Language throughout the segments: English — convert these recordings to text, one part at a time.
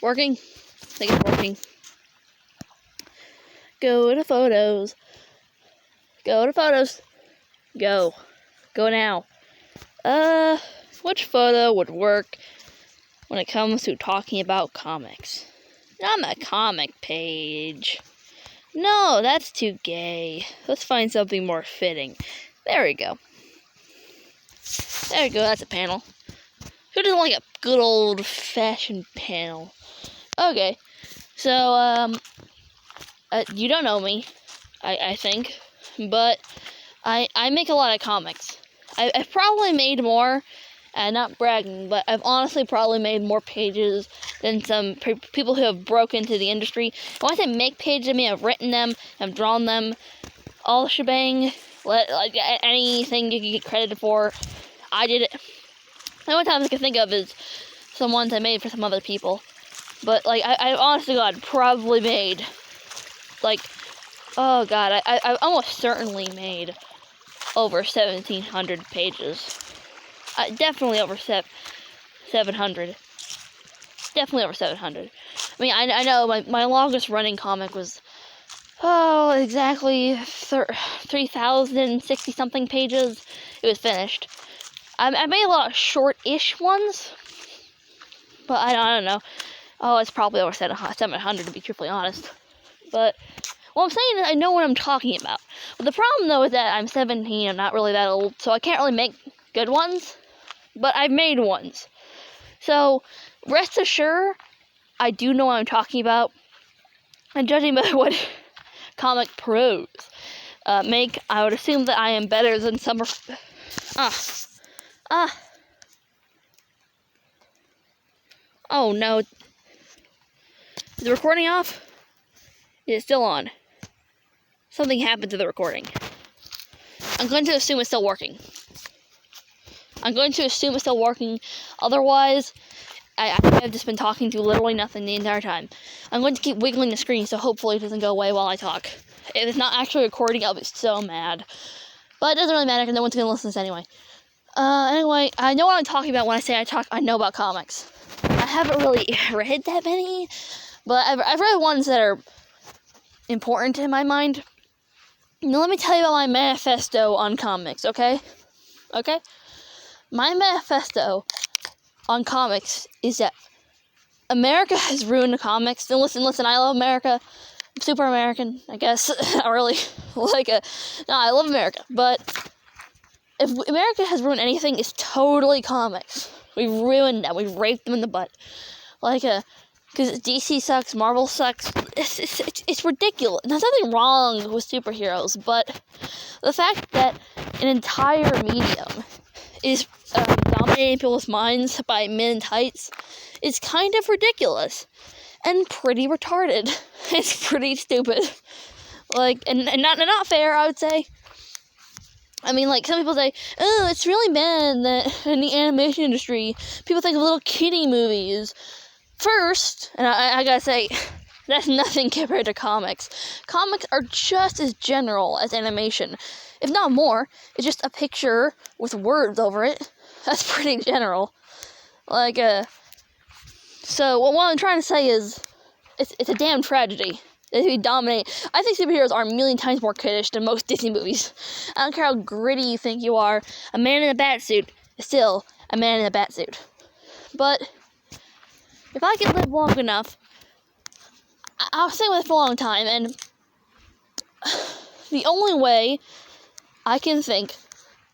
Working? I think it's working. Go to photos. Go to photos. Go. Go now. Which photo would work when it comes to talking about comics? Not my comic page. No, that's too gay. Let's find something more fitting. There we go. There we go, that's a panel. Who doesn't like a good old-fashioned panel? Okay, so, you don't know me, I think, but I make a lot of comics. I've probably made more, not bragging, but I've honestly probably made more pages than some people who have broken into the industry. When I say make pages, I mean I've written them, I've drawn them, all the shebang, like anything you can get credited for, I did it. The only times I can think of is some ones I made for some other people. But, like, I honestly, God, probably made, like, oh, God, I almost certainly made over 1,700 pages. Definitely over 700. Definitely over 700. I mean, I know my longest running comic was, exactly 3,060-something pages. It was finished. I made a lot of short-ish ones, but I don't know. Oh, it's probably over 700 to be truthfully honest. But what I'm saying is I know what I'm talking about. But the problem, though, is that I'm 17, I'm not really that old, so I can't really make good ones, but I've made ones. So, rest assured, I do know what I'm talking about. And judging by what comic pros make, I would assume that I am better than some... Oh no. Is the recording off? It's still on. Something happened to the recording. I'm going to assume it's still working. Otherwise, I have just been talking to literally nothing the entire time. I'm going to keep wiggling the screen so hopefully it doesn't go away while I talk. If it's not actually recording, I'll be so mad. But it doesn't really matter because no one's going to listen to this anyway. Anyway, I know what I'm talking about when I say I know about comics. I haven't really read that many, but I've read ones that are important in my mind. Now let me tell you about my manifesto on comics, okay? Okay? My manifesto on comics is that America has ruined the comics. And listen, I love America. I'm super American, I guess. I really I love America, but if America has ruined anything, it's totally comics. We've ruined them. We've raped them in the butt. Because DC sucks, Marvel sucks. It's ridiculous. There's nothing wrong with superheroes, but the fact that an entire medium is dominating people's minds by men in tights is kind of ridiculous and pretty retarded. It's pretty stupid. And not fair, I would say. I mean, some people say, oh, it's really bad that in the animation industry, people think of little kiddie movies. First, and I gotta say, that's nothing compared to comics. Comics are just as general as animation. If not more, it's just a picture with words over it. That's pretty general. So what I'm trying to say is, it's a damn tragedy. They dominate. I think superheroes are a million times more kiddish than most Disney movies. I don't care how gritty you think you are. A man in a batsuit is still a man in a batsuit. But if I could live long enough, I'll stay with it for a long time. And the only way I can think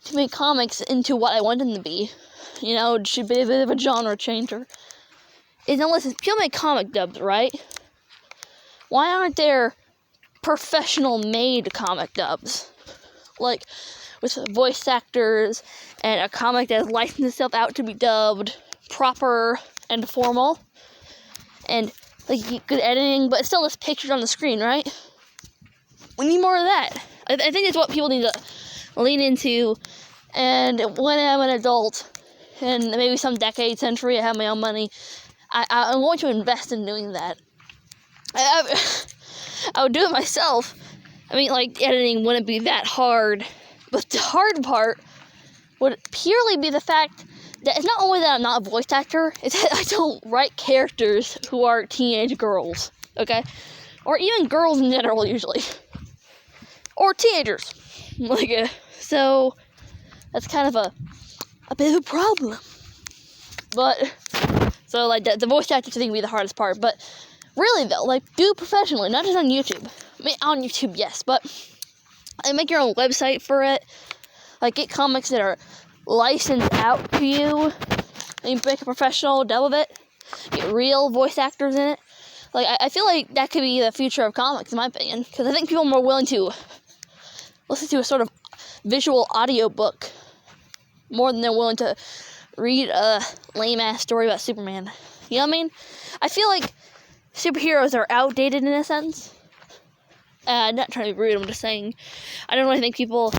to make comics into what I want them to be, it should be a bit of a genre changer, is now listen, people make comic dubs, right? Why aren't there professional-made comic dubs? With voice actors, and a comic that has licensed itself out to be dubbed proper and formal. And, good editing, but still there's pictures on the screen, right? We need more of that. I think it's what people need to lean into. And when I'm an adult, and maybe some decade, century, I have my own money, I'm going to invest in doing that. I would do it myself. I mean, editing wouldn't be that hard. But the hard part would purely be the fact that it's not only that I'm not a voice actor, it's that I don't write characters who are teenage girls, okay? Or even girls in general, usually. Or teenagers. So, that's kind of a bit of a problem. But, so, the voice actor thing would be the hardest part, but really, though, do it professionally, not just on YouTube. I mean, on YouTube, yes, but make your own website for it. Get comics that are licensed out to you. And make a professional dub of it. Get real voice actors in it. I feel like that could be the future of comics, in my opinion. Because I think people are more willing to listen to a sort of visual audio book more than they're willing to read a lame-ass story about Superman. You know what I mean? I feel like superheroes are outdated in a sense. I'm not trying to be rude, I'm just saying I don't really think people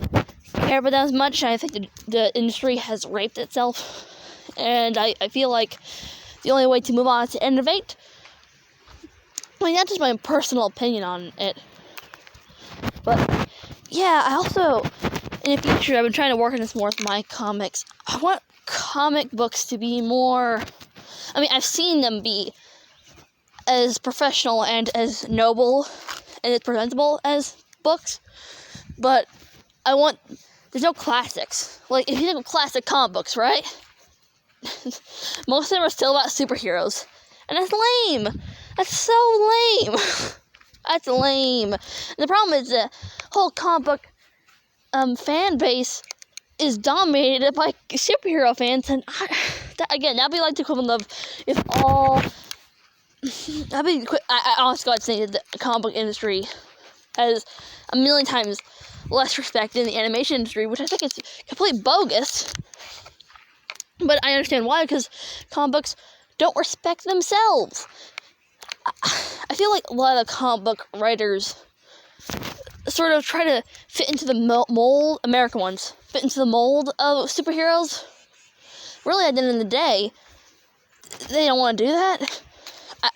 care about that as much. I think the industry has raped itself. And I feel like the only way to move on is to innovate. I mean, that's just my personal opinion on it. But, yeah, I also, in the future, I've been trying to work on this more with my comics. I want comic books to be more, I mean, I've seen them be as professional and as noble and as presentable as books, but there's no classics. If you think of classic comic books, right? Most of them are still about superheroes. And that's lame. That's so lame. That's lame. And the problem is the whole comic book fan base is dominated by superhero fans. And that'd be like the equivalent of if all... I honestly got to say that the comic book industry has a million times less respect than the animation industry, which I think is completely bogus. But I understand why, because comic books don't respect themselves. I feel like a lot of the comic book writers sort of try to fit into the mold, American ones, fit into the mold of superheroes. Really, at the end of the day, they don't want to do that.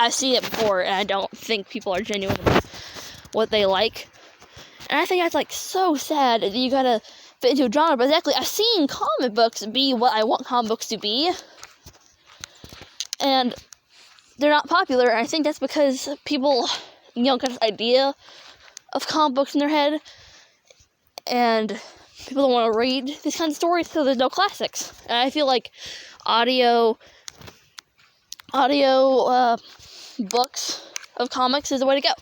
I see it before, and I don't think people are genuine about what they like. And I think that's, so sad that you gotta fit into a genre. But exactly, I've seen comic books be what I want comic books to be. And they're not popular, and I think that's because people, got this idea of comic books in their head. And people don't want to read these kinds of stories, so there's no classics. And I feel like audio books of comics is the way to go.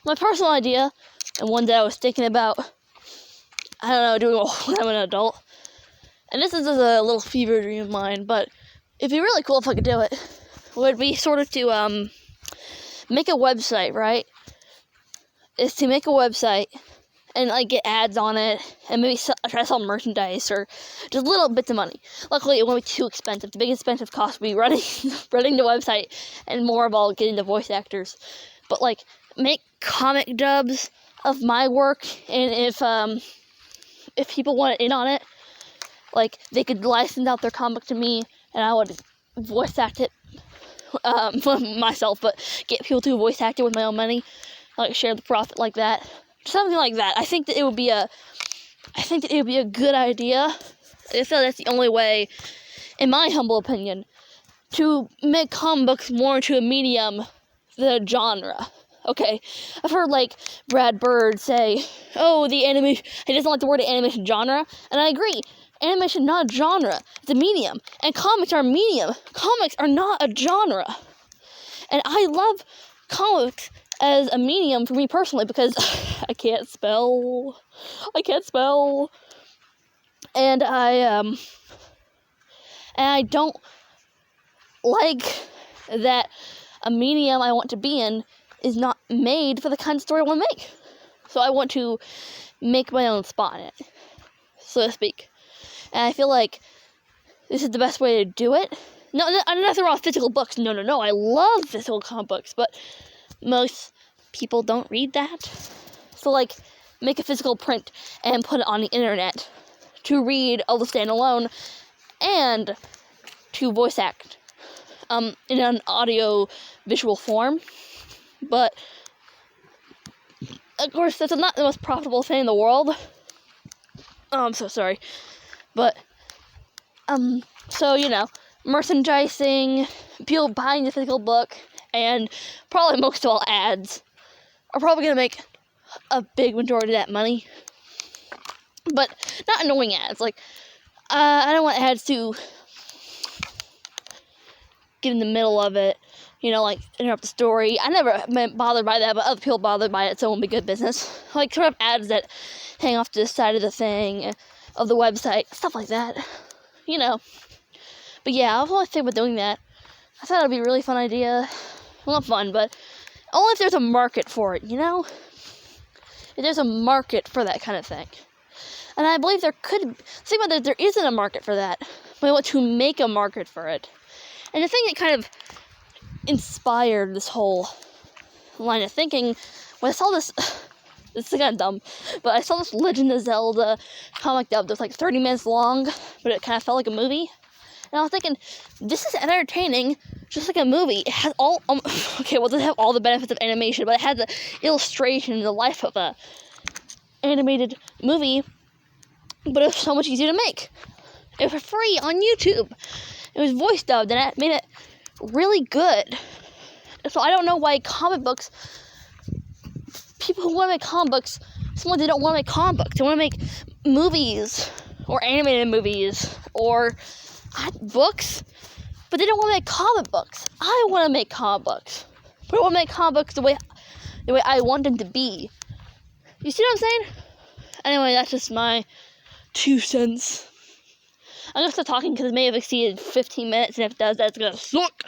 My personal idea, and one that I was thinking about, doing when I'm an adult, and this is just a little fever dream of mine, but it'd be really cool if I could do it, would be sort of to, make a website, right? Is to make a website, and, get ads on it, and maybe try to sell merchandise, or just little bits of money. Luckily, it won't be too expensive. The biggest expensive cost would be running the website, and more of all, getting the voice actors. But, make comic dubs of my work, and if people want in on it, they could license out their comic to me, and I would voice act it, myself, but get people to voice act it with my own money, share the profit like that. Something like that. I think that it would be a good idea. I feel that's the only way, in my humble opinion, to make comic books more into a medium than a genre. Okay, I've heard Brad Bird say, "Oh, the animation." He doesn't like the word animation genre, and I agree. Animation not a genre; it's a medium, and comics are a medium. Comics are not a genre, and I love comics as a medium for me personally because I can't spell, and I don't like that a medium I want to be in is not made for the kind of story I want to make. So I want to make my own spot in it, so to speak. And I feel like this is the best way to do it. No, I'm not talking about physical books. No. I love physical comic books, but most people don't read that. So, make a physical print and put it on the internet to read all the standalone and to voice act in an audio visual form. But, of course, that's not the most profitable thing in the world. Oh, I'm so sorry. But, So, merchandising, people buying the physical book, and probably most of all ads are probably going to make a big majority of that money. But not annoying ads. Like, I don't want ads to get in the middle of it, like interrupt the story. I never been bothered by that, but other people bothered by it, so it won't be good business. Like sort of ads that hang off to the side of the thing, of the website, stuff like that. But yeah, I was only thinking about doing that. I thought it would be a really fun idea. Well, not fun, but only if there's a market for it, If there's a market for that kind of thing. And I believe there isn't a market for that. But I want to make a market for it. And the thing that kind of inspired this whole line of thinking when I saw this, this is kind of dumb, but I saw this Legend of Zelda comic that was like 30 minutes long, but it kind of felt like a movie. And I was thinking, this is entertaining, just like a movie. It has all, it doesn't have all the benefits of animation, but it has the illustration and the life of a animated movie, but it was so much easier to make. It was for free on YouTube. It was voice dubbed, and it made it really good. So I don't know why people who want to make comic books, they don't want to make comic books. They want to make movies, or animated movies, or books, but they don't want to make comic books. I want to make comic books, but I want to make comic books the way I want them to be. You see what I'm saying? Anyway, that's just my 2 cents. I'm gonna stop talking because it may have exceeded 15 minutes, and if it does, that's gonna suck.